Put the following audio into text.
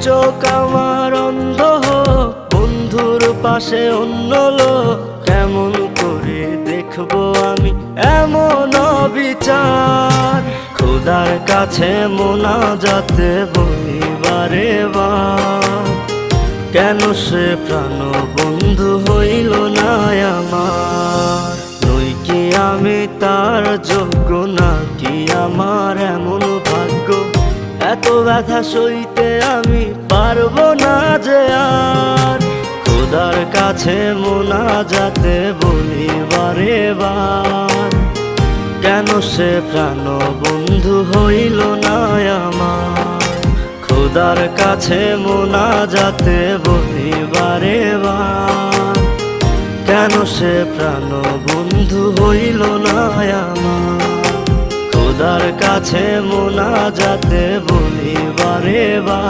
চোখ আমার অন্ধ হোক, বন্ধুর পাশে অন্য লোক, কেমন করে দেখবো আমি এমন অবিচার। খোদার কাছে মোনাজাতে বলি বারে বার, কেন সে প্রাণ বন্ধু হইল না আমার। নই কি আমি তার যোগ্য, নাকি আমার এমন ভাগ্য, এত ব্যথা সইতে আমি পারবো না যে আর। খোদার কাছে মোনাজাতে বলি বারে বার, কেন সে প্রাণ বন্ধু হইল না আমার। খোদার কাছে মোনাজাতে বলি বারে বার, কেন সে প্রাণ বন্ধু হইল না আমার। খোদার কাছে মোনাজাতে বলি বারে বার।